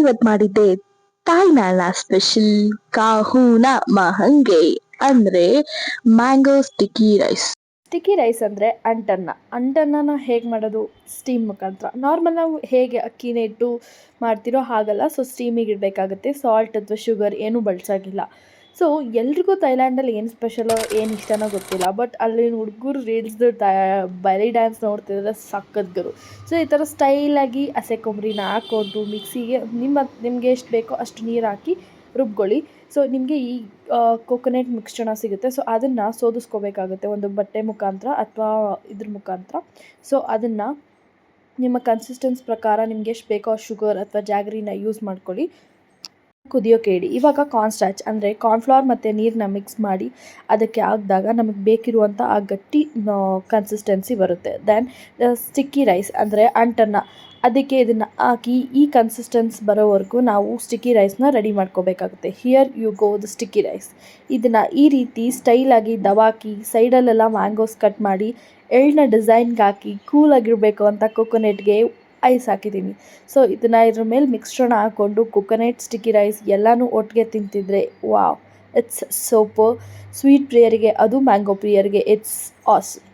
ಇವತ್ತು ಮಾಡಿದ್ದೆ ತಾಯ್ನಾಳ ಸ್ಪೆಷಲ್ ಕಾಹುನಾ ಮಹಂಗೆ ಅಂದರೆ mango sticky rice. Sticky rice ಅಂದರೆ ಅಂಟನ್ನನ ಹೇಗೆ ಮಾಡೋದು? ಸ್ಟೀಮ್ ಮುಖಾಂತರ. ನಾರ್ಮಲ್ ನಾವು ಹೇಗೆ ಅಕ್ಕಿನ ಇಟ್ಟು ಮಾಡ್ತಿರೋ ಹಾಗಲ್ಲ. ಸೊ ಸ್ಟೀಮಿಗೆ ಇಡಬೇಕಾಗುತ್ತೆ. ಸಾಲ್ಟ್ ಅಥವಾ ಶುಗರ್ ಏನೂ ಬಳಸೋಗಿಲ್ಲ. ಸೊ ಎಲ್ರಿಗೂ ಥೈಲ್ಯಾಂಡಲ್ಲಿ ಏನು ಸ್ಪೆಷಲೋ ಏನು ಇಷ್ಟನೋ ಗೊತ್ತಿಲ್ಲ, ಬಟ್ ಅಲ್ಲಿನ ಹುಡುಗರು ರೀಲ್ಸ್ದು ಬಲಿ ಡ್ಯಾನ್ಸ್ ನೋಡ್ತಿದ್ರೆ ಸಖತ್ ಗುರು. ಸೊ ಈ ಥರ ಸ್ಟೈಲಾಗಿ ಹಸೆ ಕೊಬ್ಬರಿನ ಹಾಕ್ಕೊಂಡು ಮಿಕ್ಸಿಗೆ ನಿಮಗೆ ಎಷ್ಟು ಬೇಕೋ ಅಷ್ಟು ನೀರು ಹಾಕಿ ರುಬ್ಕೊಳ್ಳಿ. ಸೊ ನಿಮಗೆ ಈ ಕೋಕೋನಟ್ ಮಿಕ್ಸ್ಚರ್ನ ಸಿಗುತ್ತೆ. ಸೊ ಅದನ್ನು ಸೋದಿಸ್ಕೋಬೇಕಾಗುತ್ತೆ ಒಂದು ಬಟ್ಟೆ ಮುಖಾಂತರ ಅಥವಾ ಇದ್ರ ಮುಖಾಂತರ. ಸೊ ಅದನ್ನು ನಿಮ್ಮ ಕನ್ಸಿಸ್ಟೆನ್ಸ್ ಪ್ರಕಾರ ನಿಮ್ಗೆ ಎಷ್ಟು ಬೇಕೋ ಶುಗರ್ ಅಥವಾ ಜಾಗರಿನ ಯೂಸ್ ಮಾಡ್ಕೊಳ್ಳಿ. ಕುದಿಯೋಕೆ ಇಡಿ. ಇವಾಗ ಕಾರ್ನ್ಸ್ಟಾರ್ಚ್ ಅಂದರೆ ಕಾರ್ನ್ಫ್ಲವರ್ ಮತ್ತು ನೀರನ್ನ ಮಿಕ್ಸ್ ಮಾಡಿ ಅದಕ್ಕೆ ಹಾಕಿದಾಗ ನಮಗೆ ಬೇಕಿರುವಂಥ ಆ ಗಟ್ಟಿ ಕನ್ಸಿಸ್ಟೆನ್ಸಿ ಬರುತ್ತೆ. ದೆನ್ ಸ್ಟಿಕ್ಕಿ ರೈಸ್ ಅಂದರೆ ಅಂಟನ್ನ, ಅದಕ್ಕೆ ಇದನ್ನು ಹಾಕಿ ಈ ಕನ್ಸಿಸ್ಟೆನ್ಸ್ ಬರೋವರೆಗೂ ನಾವು ಸ್ಟಿಕ್ಕಿ ರೈಸ್ನ ರೆಡಿ ಮಾಡ್ಕೋಬೇಕಾಗುತ್ತೆ. Here you go the sticky rice. ಇದನ್ನು ಈ ರೀತಿ ಸ್ಟೈಲಾಗಿ ದವಾಕಿ ಸೈಡಲ್ಲೆಲ್ಲ ಮ್ಯಾಂಗೋಸ್ ಕಟ್ ಮಾಡಿ ಎಳ್ಳನ್ನ ಡಿಸೈನ್ಗೆ ಹಾಕಿ ಕೂಲಾಗಿರಬೇಕು ಅಂತ ಕೋಕೋನಟ್ಗೆ ಐಸ್ ಹಾಕಿದ್ದೀನಿ. ಸೊ ಇದನ್ನು ಇದ್ರ ಮೇಲೆ ಮಿಕ್ಸ್ಚರ್ನ ಹಾಕ್ಕೊಂಡು ಕೋಕೋನಟ್ ಸ್ಟಿಕ್ಕಿ ರೈಸ್ ಎಲ್ಲನೂ ಒಟ್ಟಿಗೆ ತಿಂತಿದ್ರೆ ವಾವ್, ಇಟ್ಸ್ ಸೂಪರ್. ಸ್ವೀಟ್ ಪ್ರಿಯರಿಗೆ, ಅದು ಮ್ಯಾಂಗೋ ಪ್ರಿಯರಿಗೆ ಇಟ್ಸ್ ಆಸಮ್.